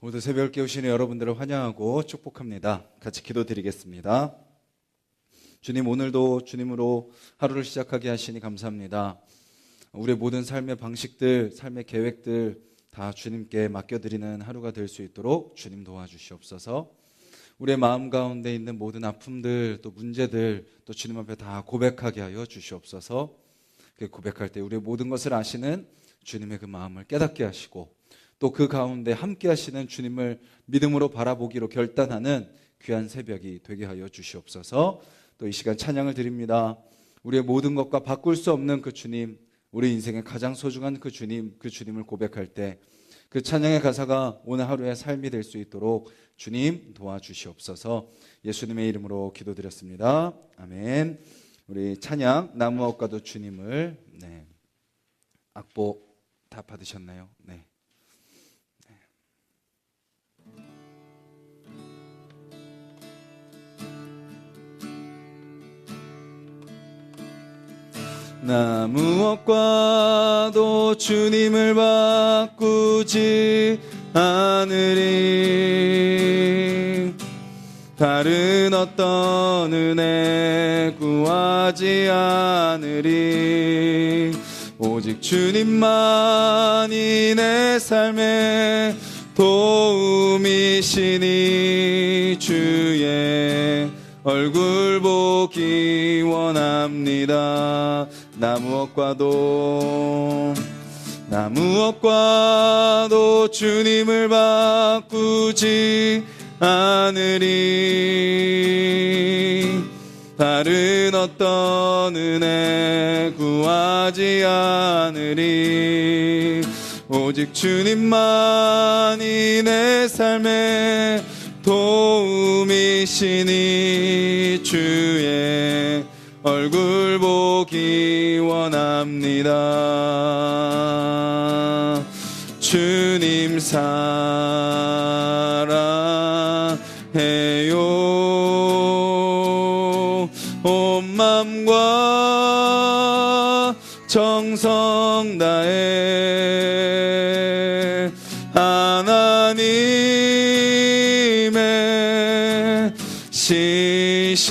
모두 새벽을 깨우시는 여러분들을 환영하고 축복합니다. 같이 기도드리겠습니다. 주님, 오늘도 주님으로 하루를 시작하게 하시니 감사합니다. 우리의 모든 삶의 방식들, 삶의 계획들 다 주님께 맡겨드리는 하루가 될 수 있도록 주님 도와주시옵소서. 우리의 마음 가운데 있는 모든 아픔들, 또 문제들, 또 주님 앞에 다 고백하게 하여 주시옵소서. 고백할 때 우리의 모든 것을 아시는 주님의 그 마음을 깨닫게 하시고, 또 그 가운데 함께 하시는 주님을 믿음으로 바라보기로 결단하는 귀한 새벽이 되게 하여 주시옵소서. 또 이 시간 찬양을 드립니다. 우리의 모든 것과 바꿀 수 없는 그 주님, 우리 인생의 가장 소중한 그 주님, 그 주님을 고백할 때 그 찬양의 가사가 오늘 하루의 삶이 될 수 있도록 주님 도와주시옵소서. 예수님의 이름으로 기도드렸습니다. 아멘. 우리 찬양 나무엇과도 주님을, 악보 다 받으셨나요? 네. 나 무엇과도 주님을 바꾸지 않으리. 다른 어떤 은혜 구하지 않으리. 오직 주님만이 내 삶의 도움이시니 주의 얼굴 보기 원합니다. 나 무엇과도 주님을 바꾸지 않으리. 다른 어떤 은혜 구하지 않으리. 오직 주님만이 내 삶의 도움이시니 주의 얼굴 보기 원합니다. 주님 사랑해요. 온 맘과 정성 다해 하나님의 신실한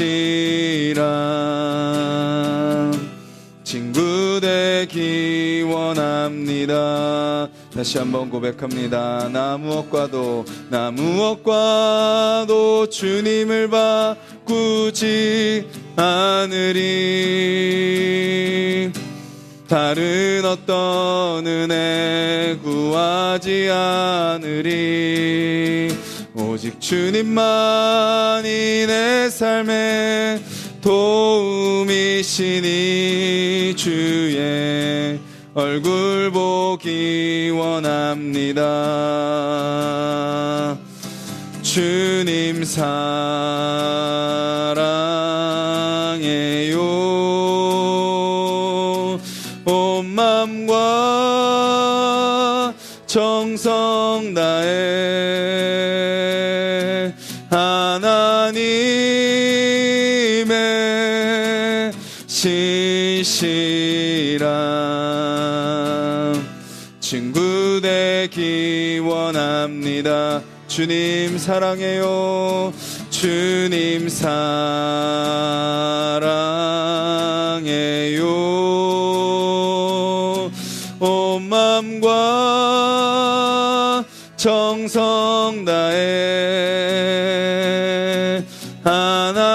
친구 되기 원합니다. 다시 한번 고백합니다. 나 무엇과도 주님을 바꾸지 않으리. 다른 어떤 은혜 구하지 않으리. 오직 주님만이 내 삶의 도움이시니 주의 얼굴 보기 원합니다. 주님 사랑해요. 온 맘과 정성 다해 하나님의 신실한 친구 되기 원합니다. 주님 사랑해요. 주님 사랑해요. 온 맘과 정성 다해 하나님의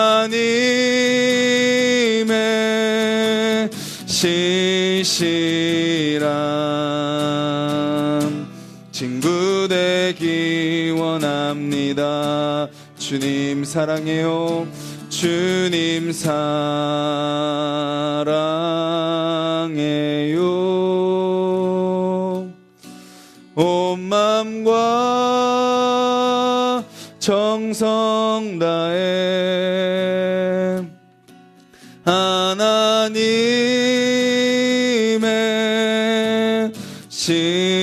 신실한 친구 되기 원합니다. 주님 사랑해요. 주님 사랑해요. 온 맘과 정성 다해 하나님의 신실한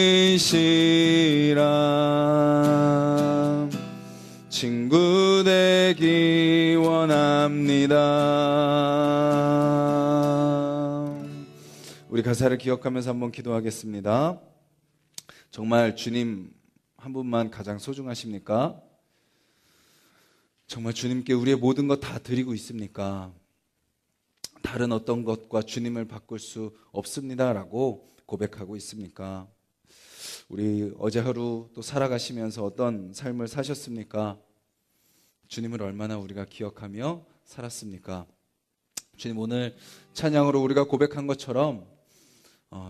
친구 되기 원합니다. 우리 가사를 기억하면서 한번 기도하겠습니다. 정말 주님 한 분만 가장 소중하십니까? 정말 주님께 우리의 모든 것 다 드리고 있습니까? 다른 어떤 것과 주님을 바꿀 수 없습니다라고 고백하고 있습니까? 우리 어제 하루 또 살아가시면서 어떤 삶을 사셨습니까? 주님을 얼마나 우리가 기억하며 살았습니까? 주님, 오늘 찬양으로 우리가 고백한 것처럼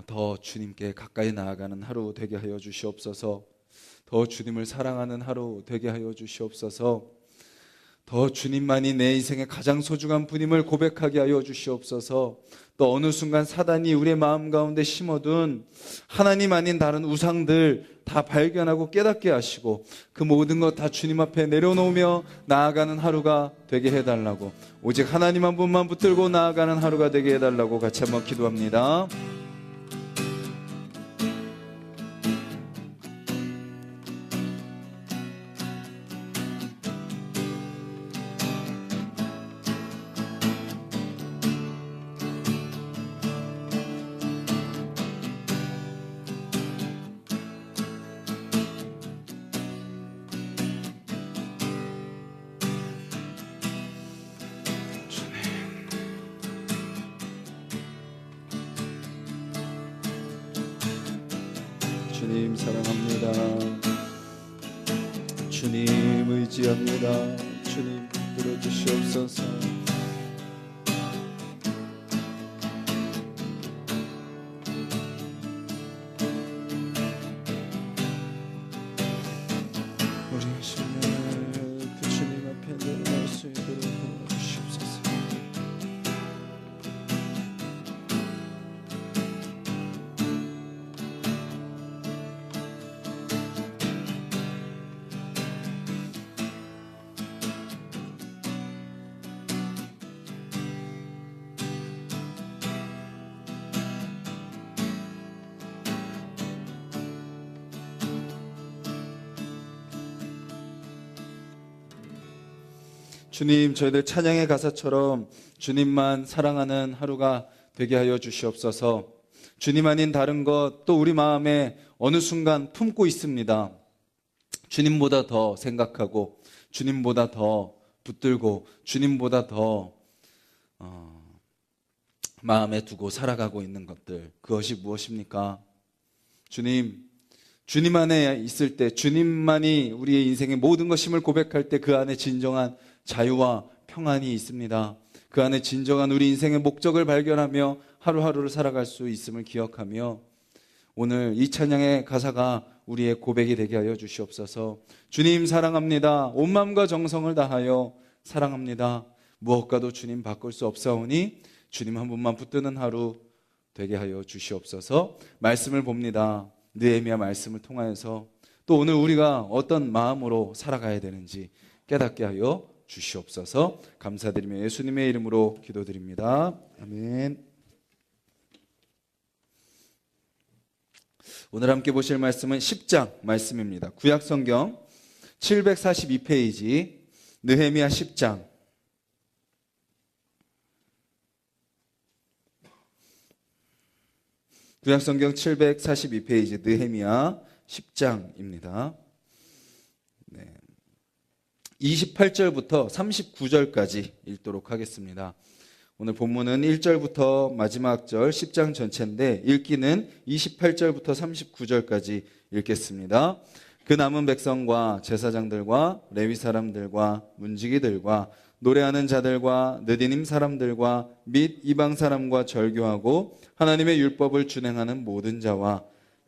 더 주님께 가까이 나아가는 하루 되게 하여 주시옵소서. 더 주님을 사랑하는 하루 되게 하여 주시옵소서. 더 주님만이 내 인생의 가장 소중한 분임을 고백하게 하여 주시옵소서. 또 어느 순간 사단이 우리의 마음 가운데 심어둔 하나님 아닌 다른 우상들 다 발견하고 깨닫게 하시고 그 모든 것 다 주님 앞에 내려놓으며 나아가는 하루가 되게 해달라고, 오직 하나님 한 분만 붙들고 나아가는 하루가 되게 해달라고 같이 한번 기도합니다. 주님 사랑합니다. 주님 의지합니다. 주님 들어주시옵소서. 우리 심령을 그 주님 앞에 내려놓을 수 있도록 도와주시옵소서. 주님, 저희들 찬양의 가사처럼 주님만 사랑하는 하루가 되게 하여 주시옵소서. 주님 아닌 다른 것 또 우리 마음에 어느 순간 품고 있습니다. 주님보다 더 생각하고 주님보다 더 붙들고 주님보다 더 마음에 두고 살아가고 있는 것들, 그것이 무엇입니까? 주님 안에 있을 때, 주님만이 우리의 인생의 모든 것임을 고백할 때 그 안에 진정한 자유와 평안이 있습니다. 그 안에 진정한 우리 인생의 목적을 발견하며 하루하루를 살아갈 수 있음을 기억하며 오늘 이 찬양의 가사가 우리의 고백이 되게 하여 주시옵소서. 주님 사랑합니다. 온 마음과 정성을 다하여 사랑합니다. 무엇과도 주님 바꿀 수 없사오니 주님 한 분만 붙드는 하루 되게 하여 주시옵소서. 말씀을 봅니다. 느헤미야 말씀을 통하여서 또 오늘 우리가 어떤 마음으로 살아가야 되는지 깨닫게 하여 주시옵소서. 감사드리며 예수님의 이름으로 기도드립니다. 아멘. 오늘 함께 보실 말씀은 10장 말씀입니다. 구약성경 742페이지 느헤미야 10장. 구약성경 742페이지 느헤미야 10장입니다. 28절부터 39절까지 읽도록 하겠습니다. 오늘 본문은 1절부터 마지막 절 10장 전체인데 읽기는 28절부터 39절까지 읽겠습니다. 그 남은 백성과 제사장들과 레위 사람들과 문지기들과 노래하는 자들과 느디님 사람들과 및 이방 사람과 절교하고 하나님의 율법을 준행하는 모든 자와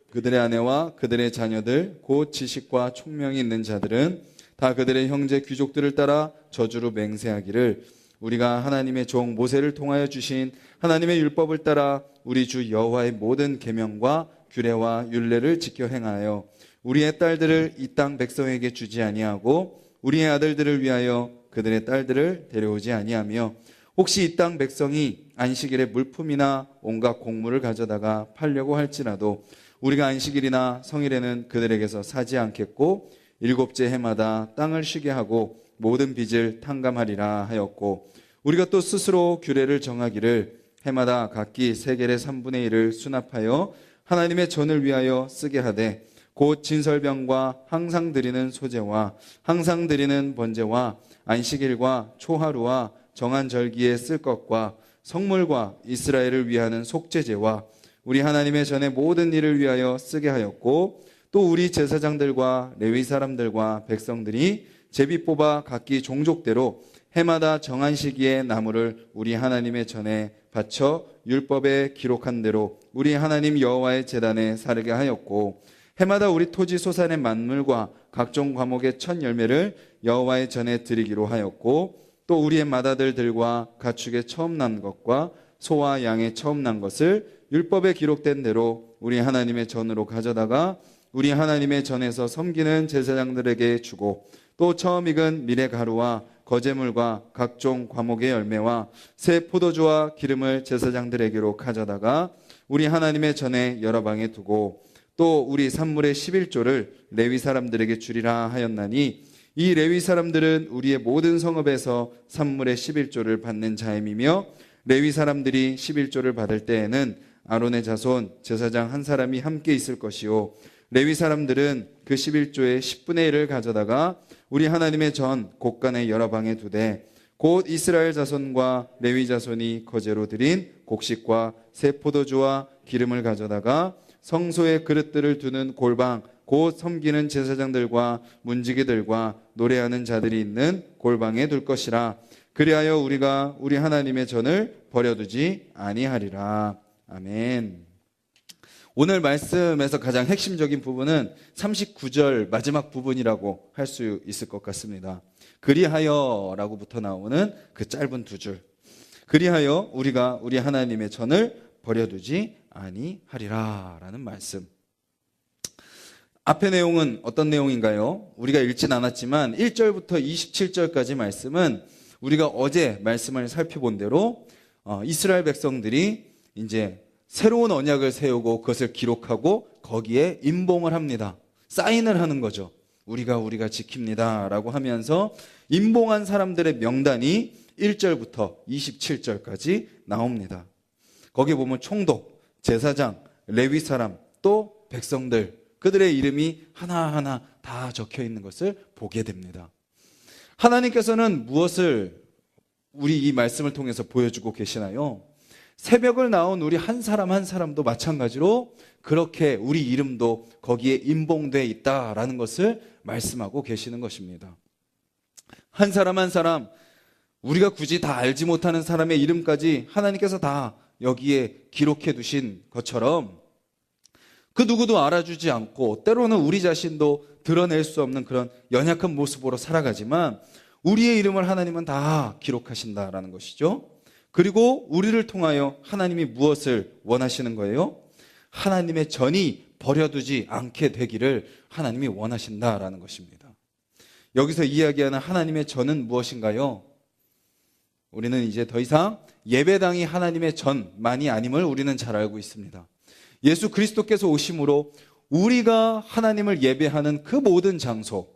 그들의 아내와 그들의 자녀들 곧 지식과 총명이 있는 자들은 다 그들의 형제 귀족들을 따라 저주로 맹세하기를 우리가 하나님의 종 모세를 통하여 주신 하나님의 율법을 따라 우리 주 여호와의 모든 계명과 규례와 율례를 지켜 행하여 우리의 딸들을 이 땅 백성에게 주지 아니하고 우리의 아들들을 위하여 그들의 딸들을 데려오지 아니하며 혹시 이 땅 백성이 안식일에 물품이나 온갖 곡물을 가져다가 팔려고 할지라도 우리가 안식일이나 성일에는 그들에게서 사지 않겠고 일곱째 해마다 땅을 쉬게 하고 모든 빚을 탕감하리라 하였고 우리가 또 스스로 규례를 정하기를 해마다 각기 세겔의 3분의 1을 수납하여 하나님의 전을 위하여 쓰게 하되 곧 진설병과 항상 드리는 소제와 항상 드리는 번제와 안식일과 초하루와 정한 절기에 쓸 것과 성물과 이스라엘을 위하는 속죄제와 우리 하나님의 전의 모든 일을 위하여 쓰게 하였고, 또 우리 제사장들과 레위 사람들과 백성들이 제비 뽑아 각기 종족대로 해마다 정한 시기에 나무를 우리 하나님의 전에 바쳐 율법에 기록한 대로 우리 하나님 여호와의 제단에 사르게 하였고, 해마다 우리 토지 소산의 만물과 각종 과목의 첫 열매를 여호와의 전에 드리기로 하였고, 또 우리의 맏아들들과 가축의 처음 난 것과 소와 양의 처음 난 것을 율법에 기록된 대로 우리 하나님의 전으로 가져다가 우리 하나님의 전에서 섬기는 제사장들에게 주고, 또 처음 익은 밀의 가루와 거제물과 각종 과목의 열매와 새 포도주와 기름을 제사장들에게로 가져다가 우리 하나님의 전에 여러 방에 두고, 또 우리 산물의 11조를 레위 사람들에게 주리라 하였나니, 이 레위 사람들은 우리의 모든 성읍에서 산물의 11조를 받는 자임이며, 레위 사람들이 11조를 받을 때에는 아론의 자손 제사장 한 사람이 함께 있을 것이요, 레위 사람들은 그 11조의 10분의 1을 가져다가 우리 하나님의 전 곳간의 여러 방에 두되, 곧 이스라엘 자손과 레위 자손이 거제로 드린 곡식과 새 포도주와 기름을 가져다가 성소의 그릇들을 두는 골방, 곧 섬기는 제사장들과 문지기들과 노래하는 자들이 있는 골방에 둘 것이라. 그리하여 우리가 우리 하나님의 전을 버려두지 아니하리라. 아멘. 오늘 말씀에서 가장 핵심적인 부분은 39절 마지막 부분이라고 할 수 있을 것 같습니다. 그리하여라고부터 나오는 그 짧은 두 줄. 그리하여 우리가 우리 하나님의 전을 버려두지 아니하리라 라는 말씀. 앞의 내용은 어떤 내용인가요? 우리가 읽진 않았지만 1절부터 27절까지 말씀은 우리가 어제 말씀을 살펴본 대로 이스라엘 백성들이 이제 새로운 언약을 세우고 그것을 기록하고 거기에 임봉을 합니다. 사인을 하는 거죠. 우리가 지킵니다 라고 하면서 임봉한 사람들의 명단이 1절부터 27절까지 나옵니다. 거기 보면 총독, 제사장, 레위 사람, 또 백성들, 그들의 이름이 하나하나 다 적혀 있는 것을 보게 됩니다. 하나님께서는 무엇을 우리 이 말씀을 통해서 보여주고 계시나요? 새벽을 나온 우리 한 사람 한 사람도 마찬가지로 그렇게 우리 이름도 거기에 임봉되어 있다라는 것을 말씀하고 계시는 것입니다. 한 사람 한 사람, 우리가 굳이 다 알지 못하는 사람의 이름까지 하나님께서 다 여기에 기록해 두신 것처럼 그 누구도 알아주지 않고 때로는 우리 자신도 드러낼 수 없는 그런 연약한 모습으로 살아가지만 우리의 이름을 하나님은 다 기록하신다라는 것이죠. 그리고 우리를 통하여 하나님이 무엇을 원하시는 거예요? 하나님의 전이 버려두지 않게 되기를 하나님이 원하신다라는 것입니다. 여기서 이야기하는 하나님의 전은 무엇인가요? 우리는 이제 더 이상 예배당이 하나님의 전만이 아님을 우리는 잘 알고 있습니다. 예수 그리스도께서 오심으로 우리가 하나님을 예배하는 그 모든 장소,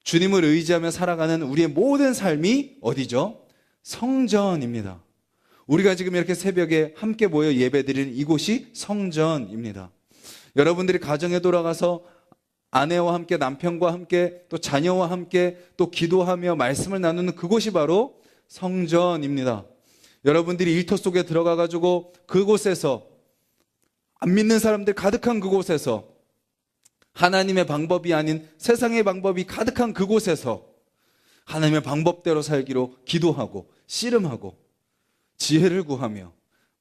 주님을 의지하며 살아가는 우리의 모든 삶이 어디죠? 성전입니다. 우리가 지금 이렇게 새벽에 함께 모여 예배드리는 이곳이 성전입니다. 여러분들이 가정에 돌아가서 아내와 함께, 남편과 함께, 또 자녀와 함께 또 기도하며 말씀을 나누는 그곳이 바로 성전입니다. 여러분들이 일터 속에 들어가가지고 그곳에서 안 믿는 사람들 가득한 그곳에서 하나님의 방법이 아닌 세상의 방법이 가득한 그곳에서 하나님의 방법대로 살기로 기도하고 씨름하고 지혜를 구하며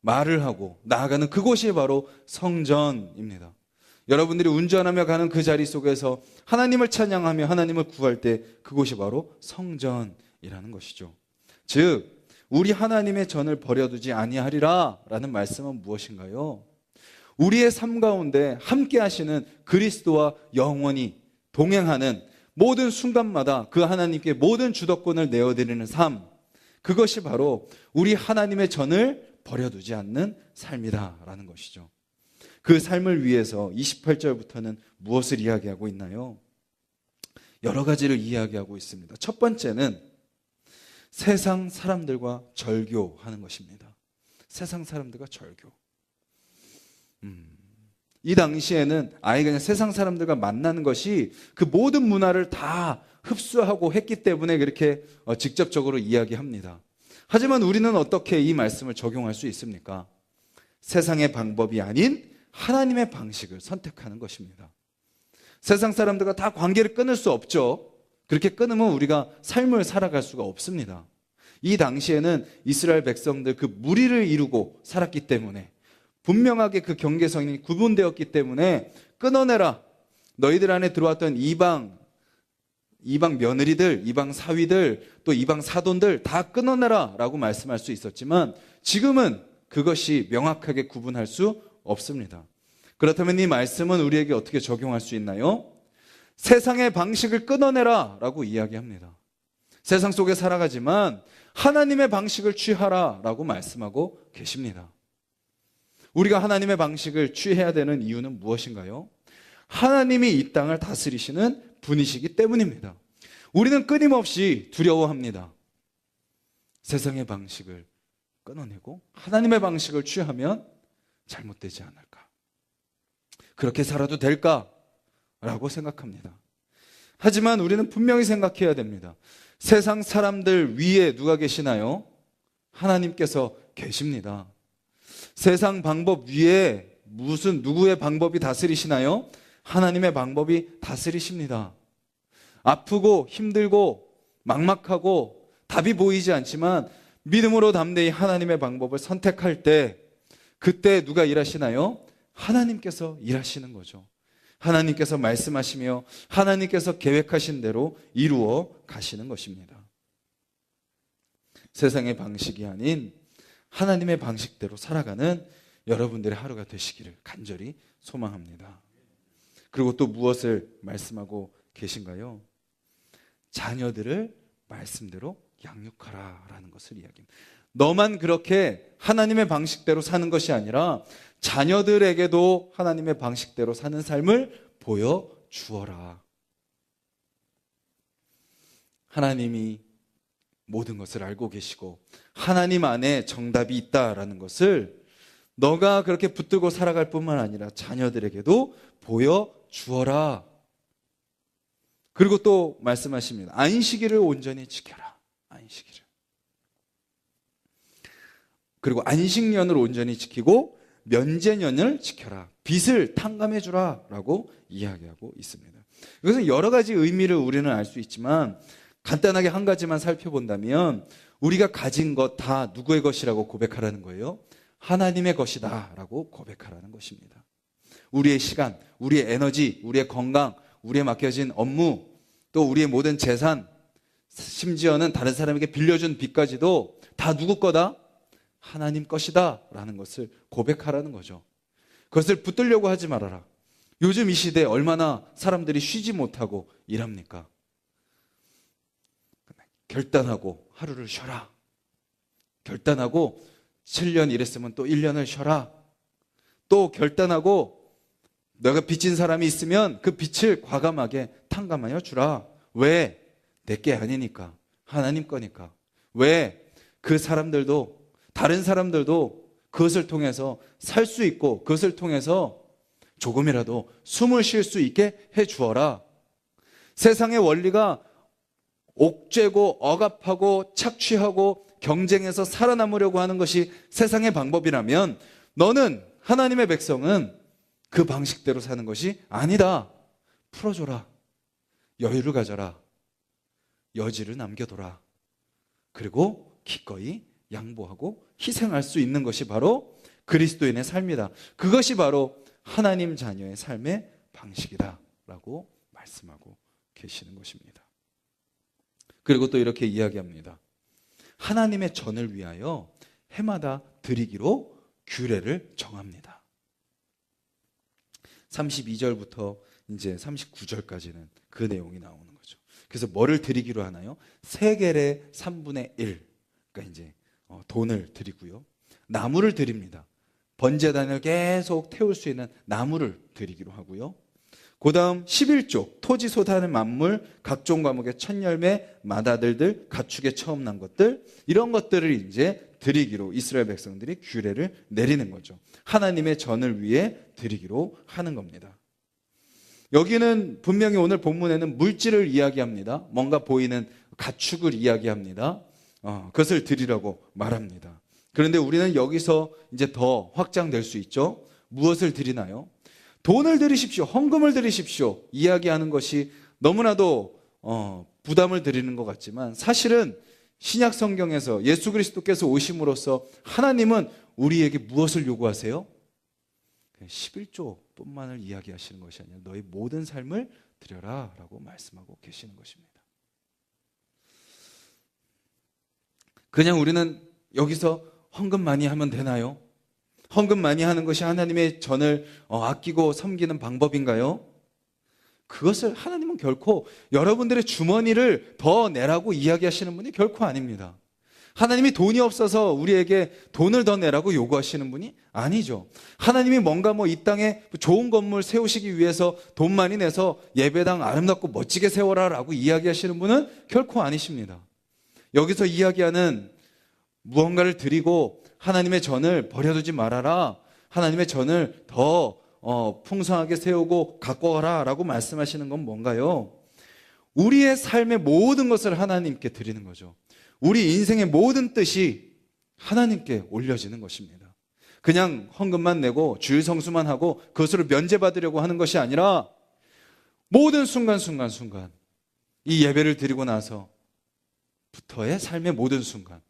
말을 하고 나아가는 그곳이 바로 성전입니다. 여러분들이 운전하며 가는 그 자리 속에서 하나님을 찬양하며 하나님을 구할 때 그곳이 바로 성전이라는 것이죠. 즉 우리 하나님의 전을 버려두지 아니하리라 라는 말씀은 무엇인가요? 우리의 삶 가운데 함께 하시는 그리스도와 영원히 동행하는 모든 순간마다 그 하나님께 모든 주도권을 내어드리는 삶, 그것이 바로 우리 하나님의 전을 버려두지 않는 삶이다라는 것이죠. 그 삶을 위해서 28절부터는 무엇을 이야기하고 있나요? 여러 가지를 이야기하고 있습니다. 첫 번째는 세상 사람들과 절교하는 것입니다. 세상 사람들과 절교. 이 당시에는 아예 그냥 세상 사람들과 만나는 것이 그 모든 문화를 다 흡수하고 했기 때문에 그렇게 직접적으로 이야기합니다. 하지만 우리는 어떻게 이 말씀을 적용할 수 있습니까? 세상의 방법이 아닌 하나님의 방식을 선택하는 것입니다. 세상 사람들과 다 관계를 끊을 수 없죠. 그렇게 끊으면 우리가 삶을 살아갈 수가 없습니다. 이 당시에는 이스라엘 백성들 그 무리를 이루고 살았기 때문에 분명하게 그 경계선이 구분되었기 때문에 끊어내라. 너희들 안에 들어왔던 이방 며느리들, 이방 사위들, 또 이방 사돈들 다 끊어내라 라고 말씀할 수 있었지만 지금은 그것이 명확하게 구분할 수 없습니다. 그렇다면 이 말씀은 우리에게 어떻게 적용할 수 있나요? 세상의 방식을 끊어내라 라고 이야기합니다. 세상 속에 살아가지만 하나님의 방식을 취하라 라고 말씀하고 계십니다. 우리가 하나님의 방식을 취해야 되는 이유는 무엇인가요? 하나님이 이 땅을 다스리시는 분이시기 때문입니다. 우리는 끊임없이 두려워합니다. 세상의 방식을 끊어내고 하나님의 방식을 취하면 잘못되지 않을까? 그렇게 살아도 될까? 라고 생각합니다. 하지만 우리는 분명히 생각해야 됩니다. 세상 사람들 위에 누가 계시나요? 하나님께서 계십니다. 세상 방법 위에 누구의 방법이 다스리시나요? 하나님의 방법이 다스리십니다. 아프고 힘들고 막막하고 답이 보이지 않지만 믿음으로 담대히 하나님의 방법을 선택할 때 그때 누가 일하시나요? 하나님께서 일하시는 거죠. 하나님께서 말씀하시며 하나님께서 계획하신 대로 이루어 가시는 것입니다. 세상의 방식이 아닌 하나님의 방식대로 살아가는 여러분들의 하루가 되시기를 간절히 소망합니다. 그리고 또 무엇을 말씀하고 계신가요? 자녀들을 말씀대로 양육하라라는 것을 이야기합니다. 너만 그렇게 하나님의 방식대로 사는 것이 아니라 자녀들에게도 하나님의 방식대로 사는 삶을 보여주어라. 하나님이 모든 것을 알고 계시고 하나님 안에 정답이 있다라는 것을 너가 그렇게 붙들고 살아갈 뿐만 아니라 자녀들에게도 보여주어라. 그리고 또 말씀하십니다. 안식일을 온전히 지켜라. 안식일을. 그리고 안식년을 온전히 지키고 면제년을 지켜라. 빚을 탕감해 주라 라고 이야기하고 있습니다. 이것은 여러 가지 의미를 우리는 알 수 있지만 간단하게 한 가지만 살펴본다면 우리가 가진 것 다 누구의 것이라고 고백하라는 거예요? 하나님의 것이다 라고 고백하라는 것입니다. 우리의 시간, 우리의 에너지, 우리의 건강, 우리의 맡겨진 업무, 또 우리의 모든 재산, 심지어는 다른 사람에게 빌려준 빚까지도 다 누구 거다? 하나님 것이다 라는 것을 고백하라는 거죠. 그것을 붙들려고 하지 말아라. 요즘 이 시대에 얼마나 사람들이 쉬지 못하고 일합니까? 결단하고 하루를 쉬어라. 결단하고 7년 일했으면 또 1년을 쉬어라. 또 결단하고 내가 빚진 사람이 있으면 그 빚을 과감하게 탕감하여 주라. 왜? 내게 아니니까. 하나님 거니까. 왜? 그 사람들도 다른 사람들도 그것을 통해서 살 수 있고 그것을 통해서 조금이라도 숨을 쉴 수 있게 해 주어라. 세상의 원리가 옥죄고 억압하고 착취하고 경쟁해서 살아남으려고 하는 것이 세상의 방법이라면 너는 하나님의 백성은 그 방식대로 사는 것이 아니다. 풀어줘라. 여유를 가져라. 여지를 남겨둬라. 그리고 기꺼이 양보하고 희생할 수 있는 것이 바로 그리스도인의 삶이다. 그것이 바로 하나님 자녀의 삶의 방식이다 라고 말씀하고 계시는 것입니다. 그리고 또 이렇게 이야기합니다. 하나님의 전을 위하여 해마다 드리기로 규례를 정합니다. 32절부터 이제 39절까지는 그 내용이 나오는 거죠. 그래서 뭐를 드리기로 하나요? 세겔의 3분의 1. 그러니까 이제 돈을 드리고요. 나무를 드립니다. 번제단을 계속 태울 수 있는 나무를 드리기로 하고요. 그 다음 11조 토지 소산의 만물 각종 과목의 첫 열매 맏아들들 가축에 처음 난 것들 이런 것들을 이제 드리기로 이스라엘 백성들이 규례를 내리는 거죠. 하나님의 전을 위해 드리기로 하는 겁니다. 여기는 분명히 오늘 본문에는 물질을 이야기합니다. 뭔가 보이는 가축을 이야기합니다. 그것을 드리라고 말합니다. 그런데 우리는 여기서 이제 더 확장될 수 있죠. 무엇을 드리나요? 돈을 드리십시오. 헌금을 드리십시오. 이야기하는 것이 너무나도 부담을 드리는 것 같지만 사실은 신약 성경에서 예수 그리스도께서 오심으로써 하나님은 우리에게 무엇을 요구하세요? 11조뿐만을 이야기하시는 것이 아니라 너희 모든 삶을 드려라 라고 말씀하고 계시는 것입니다. 그냥 우리는 여기서 헌금 많이 하면 되나요? 헌금 많이 하는 것이 하나님의 전을 아끼고 섬기는 방법인가요? 그것을 하나님은 결코 여러분들의 주머니를 더 내라고 이야기하시는 분이 결코 아닙니다. 하나님이 돈이 없어서 우리에게 돈을 더 내라고 요구하시는 분이 아니죠. 하나님이 뭔가 이 땅에 좋은 건물 세우시기 위해서 돈 많이 내서 예배당 아름답고 멋지게 세워라 라고 이야기하시는 분은 결코 아니십니다. 여기서 이야기하는 무언가를 드리고 하나님의 전을 버려두지 말아라. 하나님의 전을 더 풍성하게 세우고 갖고 와라 라고 말씀하시는 건 뭔가요? 우리의 삶의 모든 것을 하나님께 드리는 거죠. 우리 인생의 모든 뜻이 하나님께 올려지는 것입니다. 그냥 헌금만 내고 주일 성수만 하고 그것으로 면제받으려고 하는 것이 아니라 모든 순간순간 이 예배를 드리고 나서부터의 삶의 모든 순간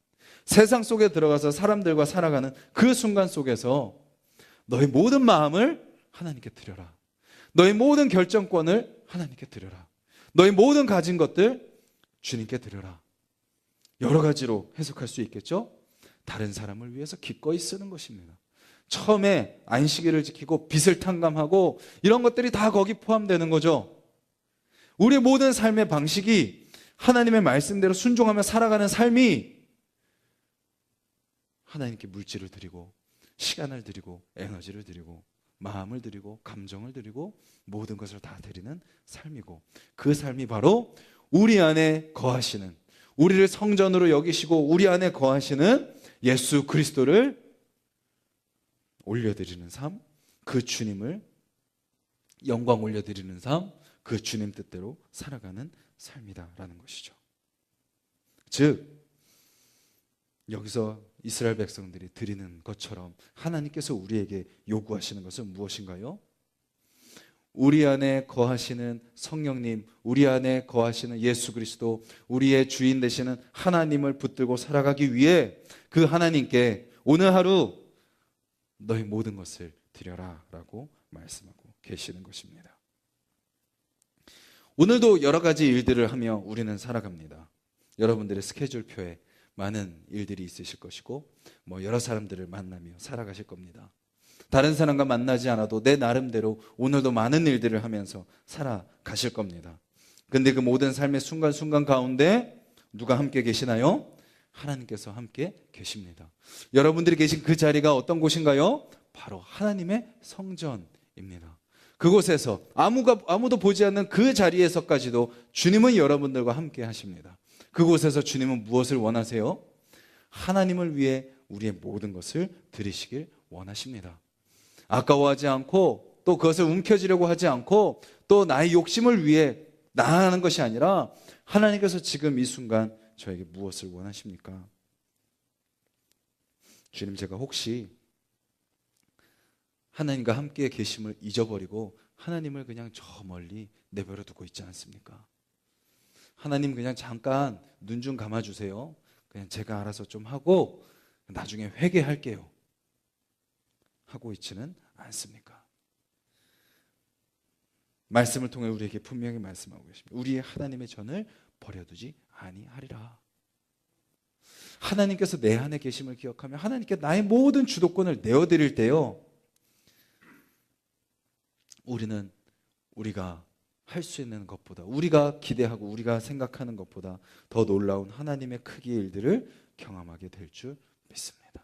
세상 속에 들어가서 사람들과 살아가는 그 순간 속에서 너의 모든 마음을 하나님께 드려라. 너의 모든 결정권을 하나님께 드려라. 너의 모든 가진 것들 주님께 드려라. 여러 가지로 해석할 수 있겠죠? 다른 사람을 위해서 기꺼이 쓰는 것입니다. 처음에 안식일을 지키고 빚을 탕감하고 이런 것들이 다 거기 포함되는 거죠. 우리의 모든 삶의 방식이 하나님의 말씀대로 순종하며 살아가는 삶이 하나님께 물질을 드리고 시간을 드리고 에너지를 드리고 마음을 드리고 감정을 드리고 모든 것을 다 드리는 삶이고 그 삶이 바로 우리 안에 거하시는 우리를 성전으로 여기시고 우리 안에 거하시는 예수 그리스도를 올려드리는 삶, 그 주님을 영광 올려드리는 삶, 그 주님 뜻대로 살아가는 삶이다라는 것이죠. 즉 여기서 이스라엘 백성들이 드리는 것처럼 하나님께서 우리에게 요구하시는 것은 무엇인가요? 우리 안에 거하시는 성령님, 우리 안에 거하시는 예수 그리스도, 우리의 주인 되시는 하나님을 붙들고 살아가기 위해 그 하나님께 오늘 하루 너희 모든 것을 드려라 라고 말씀하고 계시는 것입니다. 오늘도 여러 가지 일들을 하며 우리는 살아갑니다. 여러분들의 스케줄표에 많은 일들이 있으실 것이고 여러 사람들을 만나며 살아가실 겁니다. 다른 사람과 만나지 않아도 내 나름대로 오늘도 많은 일들을 하면서 살아가실 겁니다. 근데 그 모든 삶의 순간순간 가운데 누가 함께 계시나요? 하나님께서 함께 계십니다. 여러분들이 계신 그 자리가 어떤 곳인가요? 바로 하나님의 성전입니다. 그곳에서 아무도 보지 않는 그 자리에서까지도 주님은 여러분들과 함께 하십니다. 그곳에서 주님은 무엇을 원하세요? 하나님을 위해 우리의 모든 것을 드리시길 원하십니다. 아까워하지 않고 또 그것을 움켜쥐려고 하지 않고 또 나의 욕심을 위해 나아가는 것이 아니라 하나님께서 지금 이 순간 저에게 무엇을 원하십니까? 주님, 제가 혹시 하나님과 함께 계심을 잊어버리고 하나님을 그냥 저 멀리 내버려 두고 있지 않습니까? 하나님 그냥 잠깐 눈 좀 감아주세요. 그냥 제가 알아서 좀 하고 나중에 회개할게요. 하고 있지는 않습니까? 말씀을 통해 우리에게 분명히 말씀하고 계십니다. 우리의 하나님의 전을 버려두지 아니하리라. 하나님께서 내 안에 계심을 기억하며 하나님께 나의 모든 주도권을 내어드릴 때요, 우리는 우리가 할 수 있는 것보다, 우리가 기대하고 우리가 생각하는 것보다 더 놀라운 하나님의 크기의 일들을 경험하게 될 줄 믿습니다.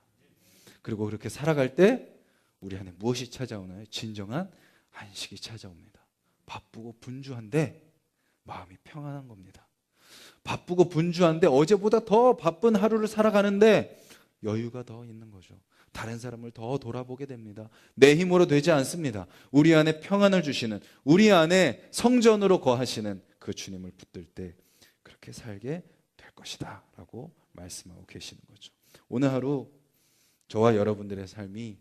그리고 그렇게 살아갈 때 우리 안에 무엇이 찾아오나요? 진정한 안식이 찾아옵니다. 바쁘고 분주한데 마음이 평안한 겁니다. 바쁘고 분주한데 어제보다 더 바쁜 하루를 살아가는데 여유가 더 있는 거죠. 다른 사람을 더 돌아보게 됩니다. 내 힘으로 되지 않습니다. 우리 안에 평안을 주시는, 우리 안에 성전으로 거하시는 그 주님을 붙들 때 그렇게 살게 될 것이다 라고 말씀하고 계시는 거죠. 오늘 하루 저와 여러분들의 삶이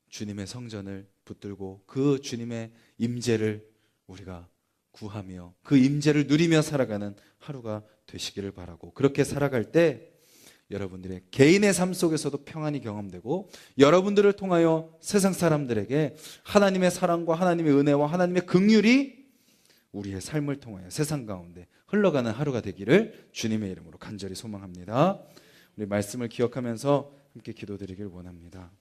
주님의 성전을 붙들고 그 주님의 임재를 우리가 구하며 그 임재를 누리며 살아가는 하루가 되시기를 바라고, 그렇게 살아갈 때 여러분들의 개인의 삶 속에서도 평안이 경험되고 여러분들을 통하여 세상 사람들에게 하나님의 사랑과 하나님의 은혜와 하나님의 긍휼이 우리의 삶을 통하여 세상 가운데 흘러가는 하루가 되기를 주님의 이름으로 간절히 소망합니다. 우리 말씀을 기억하면서 함께 기도드리길 원합니다.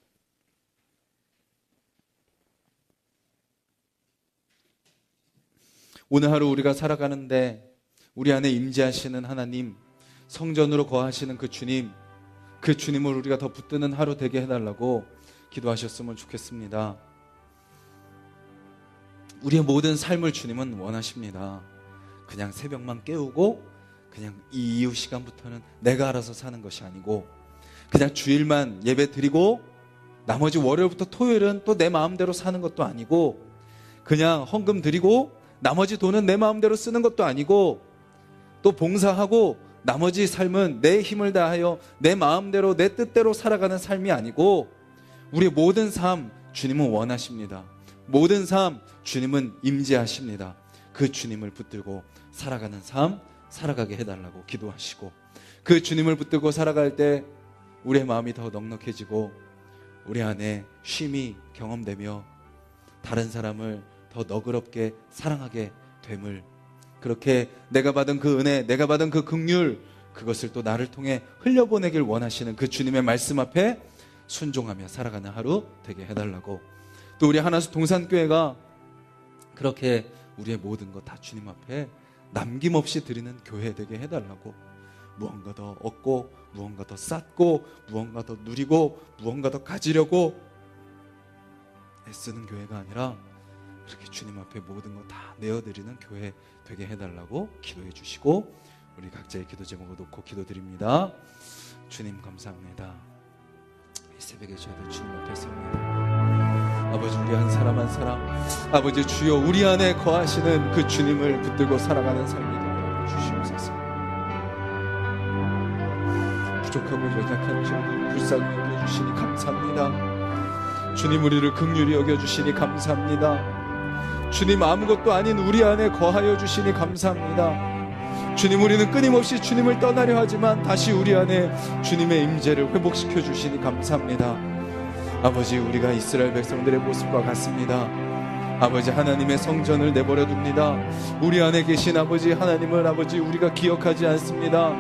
오늘 하루 우리가 살아가는데 우리 안에 임재하시는 하나님, 성전으로 거하시는 그 주님을 우리가 더 붙드는 하루 되게 해달라고 기도하셨으면 좋겠습니다. 우리의 모든 삶을 주님은 원하십니다. 그냥 새벽만 깨우고 그냥 이 이후 시간부터는 내가 알아서 사는 것이 아니고, 그냥 주일만 예배 드리고 나머지 월요일부터 토요일은 또 내 마음대로 사는 것도 아니고, 그냥 헌금 드리고 나머지 돈은 내 마음대로 쓰는 것도 아니고, 또 봉사하고 나머지 삶은 내 힘을 다하여 내 마음대로 내 뜻대로 살아가는 삶이 아니고, 우리의 모든 삶 주님은 원하십니다. 모든 삶 주님은 임재하십니다. 그 주님을 붙들고 살아가는 삶 살아가게 해달라고 기도하시고, 그 주님을 붙들고 살아갈 때 우리의 마음이 더 넉넉해지고 우리 안에 쉼이 경험되며 다른 사람을 더 너그럽게 사랑하게 됨을, 그렇게 내가 받은 그 은혜, 내가 받은 그 긍휼, 그것을 또 나를 통해 흘려보내길 원하시는 그 주님의 말씀 앞에 순종하며 살아가는 하루 되게 해달라고, 또 우리 하나수 동산교회가 그렇게 우리의 모든 것 다 주님 앞에 남김없이 드리는 교회 되게 해달라고, 무언가 더 얻고 무언가 더 쌓고 무언가 더 누리고 무언가 더 가지려고 애쓰는 교회가 아니라 그렇게 주님 앞에 모든 것 다 내어드리는 교회 되게 해달라고 기도해 주시고, 우리 각자의 기도 제목을 놓고 기도드립니다. 주님 감사합니다. 이 새벽에 저희들 주님 앞에 섭니다. 아버지, 우리 한 사람 한 사람, 아버지 주여 우리 안에 거하시는 그 주님을 붙들고 살아가는 삶이 되게 주시옵소서. 부족하고 연약한 저희 불쌍히 여겨주시니 감사합니다. 주님, 우리를 긍휼히 여겨주시니 감사합니다. 주님, 아무것도 아닌 우리 안에 거하여 주시니 감사합니다. 주님, 우리는 끊임없이 주님을 떠나려 하지만 다시 우리 안에 주님의 임재를 회복시켜 주시니 감사합니다. 아버지, 우리가 이스라엘 백성들의 모습과 같습니다. 아버지, 하나님의 성전을 내버려 둡니다. 우리 안에 계신 아버지 하나님을 아버지 우리가 기억하지 않습니다.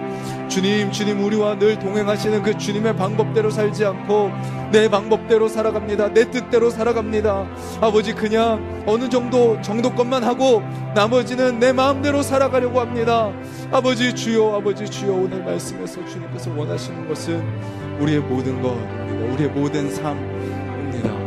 주님, 우리와 늘 동행하시는 그 주님의 방법대로 살지 않고 내 방법대로 살아갑니다. 내 뜻대로 살아갑니다. 아버지, 그냥 어느 정도 정도것만 하고 나머지는 내 마음대로 살아가려고 합니다. 아버지 주여, 아버지 주여, 오늘 말씀에서 주님께서 원하시는 것은 우리의 모든 것입니다. 우리의 모든 삶입니다.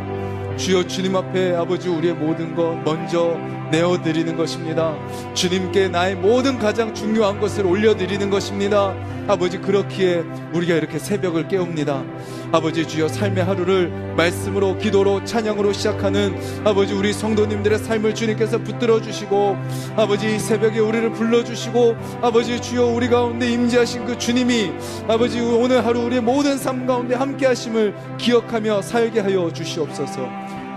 주여, 주님 앞에 아버지 우리의 모든 것 먼저 내어드리는 것입니다. 주님께 나의 모든 가장 중요한 것을 올려드리는 것입니다. 아버지, 그렇기에 우리가 이렇게 새벽을 깨웁니다. 아버지 주여, 삶의 하루를 말씀으로 기도로 찬양으로 시작하는 아버지 우리 성도님들의 삶을 주님께서 붙들어 주시고, 아버지 이 새벽에 우리를 불러주시고, 아버지 주여 우리 가운데 임재하신 그 주님이 아버지 오늘 하루 우리의 모든 삶 가운데 함께 하심을 기억하며 살게 하여 주시옵소서.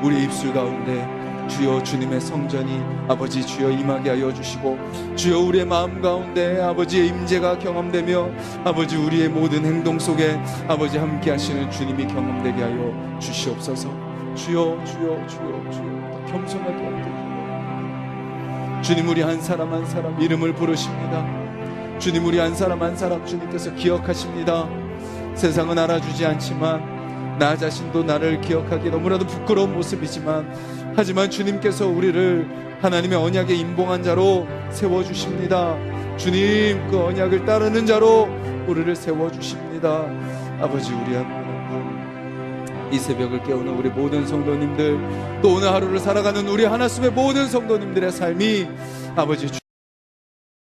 우리 입술 가운데 주여 주님의 성전이 아버지 주여 임하게 하여 주시고, 주여 우리의 마음 가운데 아버지의 임재가 경험되며 아버지 우리의 모든 행동 속에 아버지 함께 하시는 주님이 경험되게 하여 주시옵소서. 주여 주여 주여 주여, 겸손하게 하옵소서. 주님, 우리 한 사람 한 사람 이름을 부르십니다. 주님, 우리 한 사람 한 사람 주님께서 기억하십니다. 세상은 알아주지 않지만 나 자신도 나를 기억하기 너무나도 부끄러운 모습이지만, 하지만 주님께서 우리를 하나님의 언약의 임봉한 자로 세워주십니다. 주님, 그 언약을 따르는 자로 우리를 세워주십니다. 아버지, 우리 한 분 한 분 이 새벽을 깨우는 우리 모든 성도님들, 또 오늘 하루를 살아가는 우리 하나님의 모든 성도님들의 삶이 아버지